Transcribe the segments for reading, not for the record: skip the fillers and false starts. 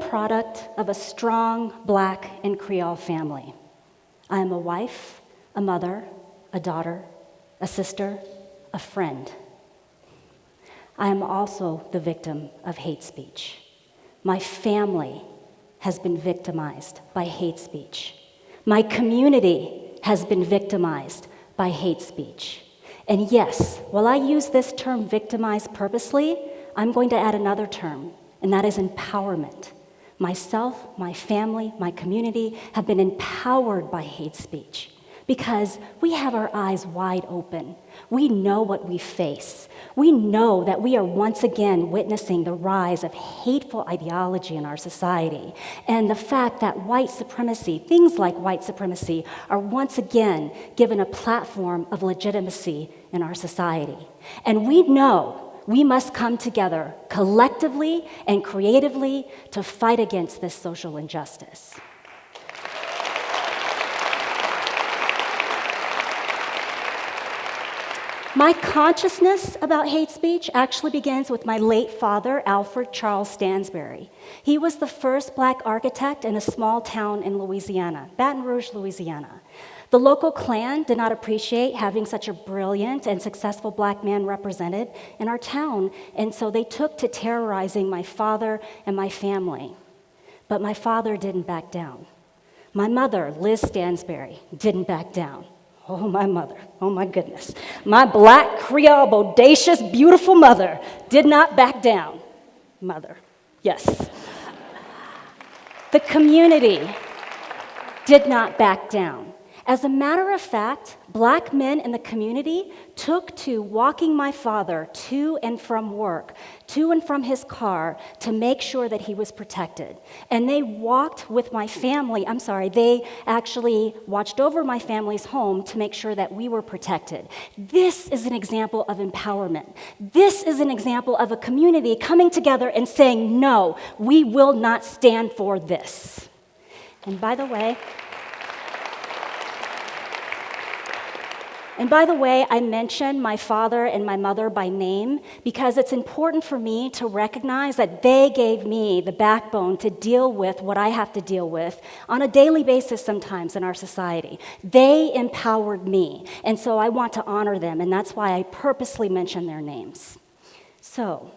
product of a strong Black and Creole family. I am a wife, a mother, a daughter, a sister, a friend. I am also the victim of hate speech. My family has been victimized by hate speech. My community has been victimized by hate speech. And yes, while I use this term victimized purposely, I'm going to add another term, and that is empowerment. Myself, my family, my community have been empowered by hate speech because we have our eyes wide open. We know what we face. We know that we are once again witnessing the rise of hateful ideology in our society, and the fact that white supremacy, things like white supremacy, are once again given a platform of legitimacy in our society. And we know we must come together collectively and creatively to fight against this social injustice. My consciousness about hate speech actually begins with my late father, Alfred Charles Stansbury. He was the first Black architect in a small town in Louisiana, Baton Rouge, Louisiana. The local Klan did not appreciate having such a brilliant and successful Black man represented in our town, and so they took to terrorizing my father and my family. But my father didn't back down. My mother, Liz Stansbury, didn't back down. Oh, my mother, oh my goodness. My Black, Creole, bodacious, beautiful mother did not back down. Mother, yes. The community did not back down. As a matter of fact, Black men in the community took to walking my father to and from work, to and from his car, to make sure that he was protected. And they walked with my family, they actually watched over my family's home to make sure that we were protected. This is an example of empowerment. This is an example of a community coming together and saying, no, we will not stand for this. And by the way, I mention my father and my mother by name because it's important for me to recognize that they gave me the backbone to deal with what I have to deal with on a daily basis sometimes in our society. They empowered me, and so I want to honor them, and that's why I purposely mention their names. So,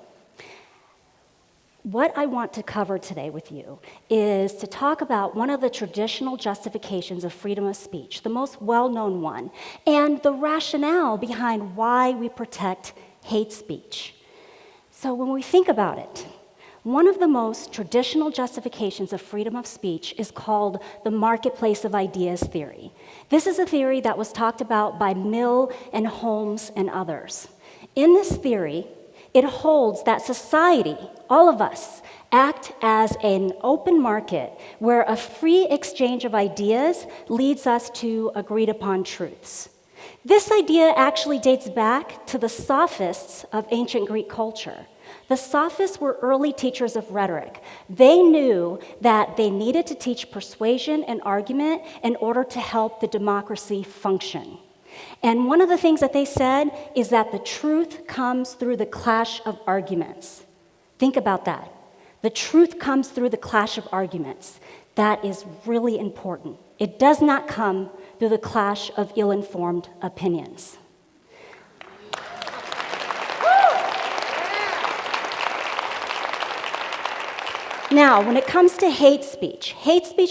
what I want to cover today with you is to talk about one of the traditional justifications of freedom of speech, the most well-known one, and the rationale behind why we protect hate speech. So when we think about it, one of the most traditional justifications of freedom of speech is called the marketplace of ideas theory. This is a theory that was talked about by Mill and Holmes and others. In this theory, it holds that society, all of us, act as an open market where a free exchange of ideas leads us to agreed upon truths. This idea actually dates back to the sophists of ancient Greek culture. The sophists were early teachers of rhetoric. They knew that they needed to teach persuasion and argument in order to help the democracy function. And one of the things that they said is that the truth comes through the clash of arguments. Think about that. The truth comes through the clash of arguments. That is really important. It does not come through the clash of ill-informed opinions. Now, when it comes to hate speech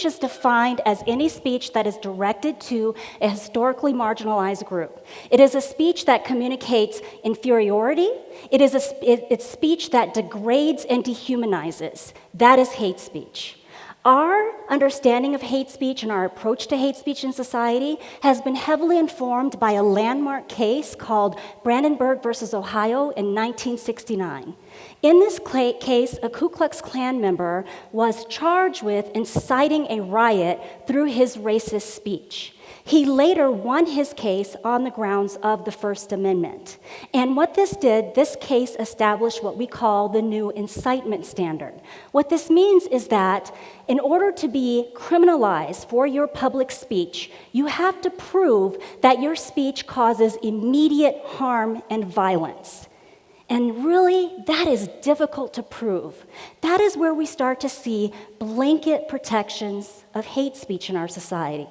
is defined as any speech that is directed to a historically marginalized group. It is a speech that communicates inferiority. It's speech that degrades and dehumanizes. That is hate speech. Our understanding of hate speech and our approach to hate speech in society has been heavily informed by a landmark case called Brandenburg versus Ohio in 1969. In this case, a Ku Klux Klan member was charged with inciting a riot through his racist speech. He later won his case on the grounds of the First Amendment. And what this did, this case established what we call the new incitement standard. What this means is that in order to be criminalized for your public speech, you have to prove that your speech causes immediate harm and violence. And really, that is difficult to prove. That is where we start to see blanket protections of hate speech in our society.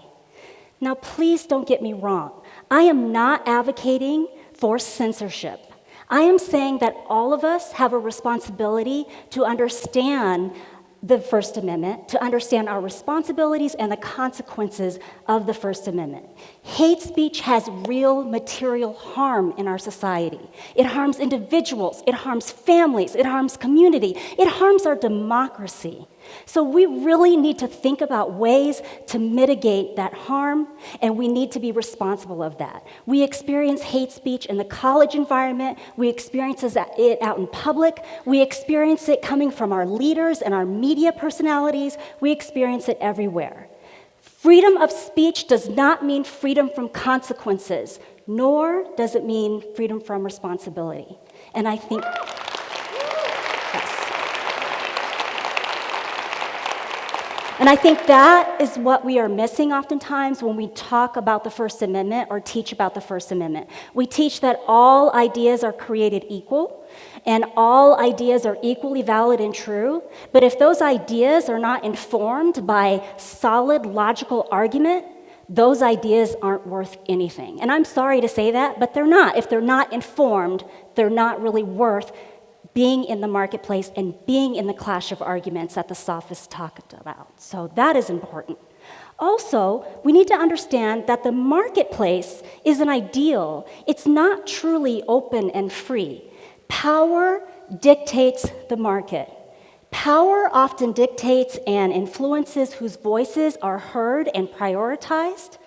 Now, please don't get me wrong. I am not advocating for censorship. I am saying that all of us have a responsibility to understand the First Amendment, to understand our responsibilities and the consequences of the First Amendment. Hate speech has real material harm in our society. It harms individuals, it harms families, it harms community, it harms our democracy. So we really need to think about ways to mitigate that harm, and we need to be responsible of that. We experience hate speech in the college environment, we experience it out in public, we experience it coming from our leaders and our media personalities, we experience it everywhere. Freedom of speech does not mean freedom from consequences, nor does it mean freedom from responsibility. And I think, And I think that is what we are missing oftentimes when we talk about the First Amendment or teach about the First Amendment. We teach that all ideas are created equal and all ideas are equally valid and true, but if those ideas are not informed by solid logical argument, those ideas aren't worth anything. And I'm sorry to say that, but they're not. If they're not informed, they're not really worth being in the marketplace and being in the clash of arguments that the sophists talked about. So that is important. Also, we need to understand that the marketplace is an ideal. It's not truly open and free. Power dictates the market. Power often dictates and influences whose voices are heard and prioritized.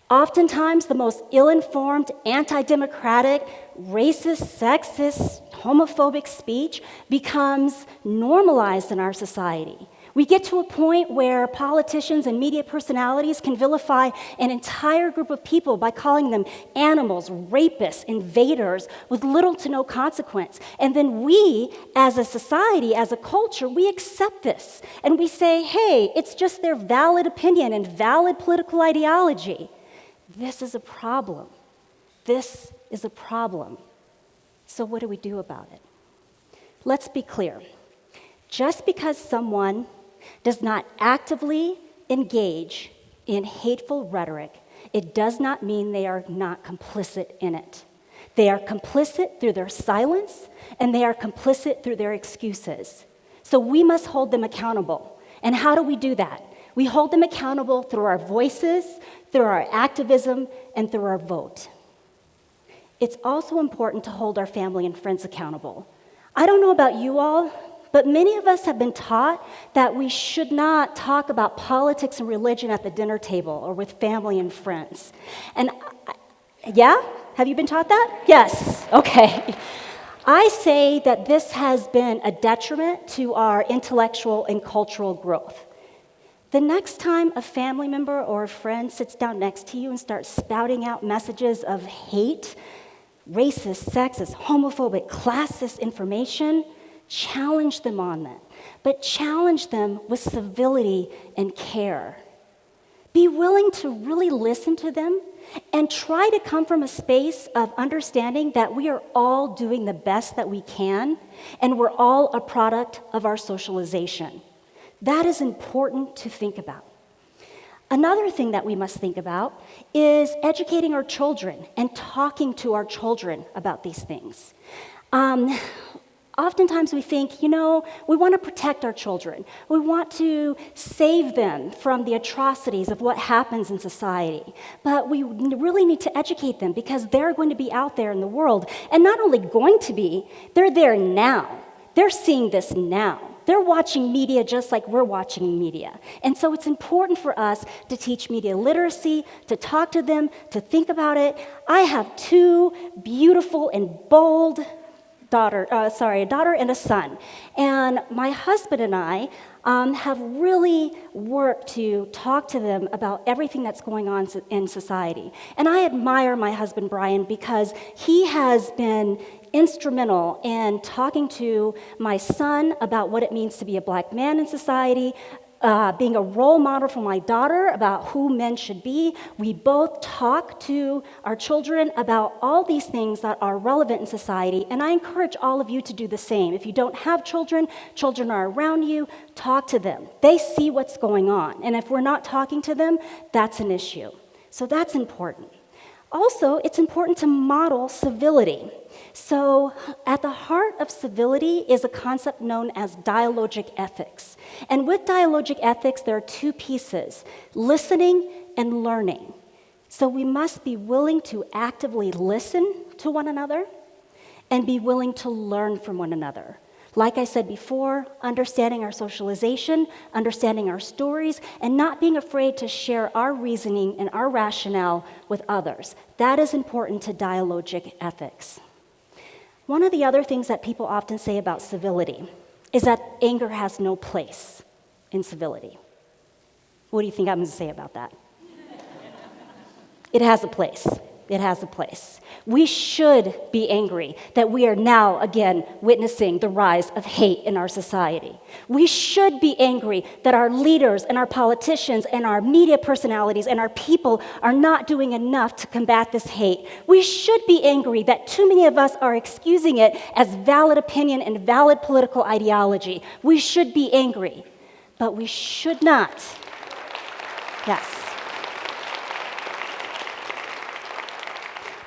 Oftentimes, the most ill-informed, anti-democratic, racist, sexist, homophobic speech becomes normalized in our society. We get to a point where politicians and media personalities can vilify an entire group of people by calling them animals, rapists, invaders, with little to no consequence. And then we, as a society, as a culture, we accept this. And we say, hey, it's just their valid opinion and valid political ideology. This is a problem. This is a problem. So what do we do about it? Let's be clear. Just because someone does not actively engage in hateful rhetoric, it does not mean they are not complicit in it. They are complicit through their silence, and they are complicit through their excuses. So we must hold them accountable. And how do we do that? We hold them accountable through our voices, through our activism, and through our vote. It's also important to hold our family and friends accountable. I don't know about you all, but many of us have been taught that we should not talk about politics and religion at the dinner table or with family and friends. And yeah? Have you been taught that? Yes. Okay. I say that this has been a detriment to our intellectual and cultural growth. The next time a family member or a friend sits down next to you and starts spouting out messages of hate, racist, sexist, homophobic, classist information, challenge them on that. But challenge them with civility and care. Be willing to really listen to them and try to come from a space of understanding that we are all doing the best that we can, and we're all a product of our socialization. That is important to think about. Another thing that we must think about is educating our children and talking to our children about these things. Oftentimes we think, we want to protect our children. We want to save them from the atrocities of what happens in society. But we really need to educate them because they're going to be out there in the world. And not only going to be, they're there now. They're seeing this now. They're watching media just like we're watching media. And so it's important for us to teach media literacy, to talk to them, to think about it. I have two beautiful and bold a daughter and a son. And my husband and I have really worked to talk to them about everything that's going on in society. And I admire my husband, Brian, because he has been instrumental in talking to my son about what it means to be a black man in society, being a role model for my daughter about who men should be. We both talk to our children about all these things that are relevant in society, and I encourage all of you to do the same. If you don't have children, children are around you, talk to them. They see what's going on, and if we're not talking to them, that's an issue. So that's important. Also, it's important to model civility. So, at the heart of civility is a concept known as dialogic ethics. And with dialogic ethics, there are two pieces: listening and learning. So, we must be willing to actively listen to one another and be willing to learn from one another. Like I said before, understanding our socialization, understanding our stories, and not being afraid to share our reasoning and our rationale with others. That is important to dialogic ethics. One of the other things that people often say about civility is that anger has no place in civility. What do you think I'm going to say about that? It has a place. It has a place. We should be angry that we are now, again, witnessing the rise of hate in our society. We should be angry that our leaders and our politicians and our media personalities and our people are not doing enough to combat this hate. We should be angry that too many of us are excusing it as valid opinion and valid political ideology. We should be angry, but we should not. Yes.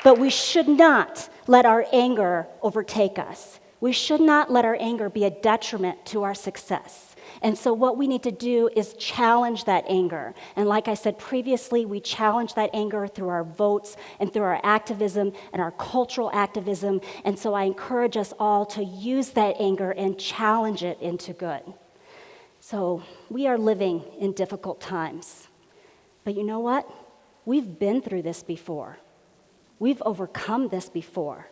But we should not let our anger overtake us. We should not let our anger be a detriment to our success. And so what we need to do is challenge that anger. And like I said previously, we challenge that anger through our votes and through our activism and our cultural activism. And so I encourage us all to use that anger and challenge it into good. So we are living in difficult times. But you know what? We've been through this before. We've overcome this before,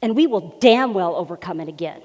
and we will damn well overcome it again.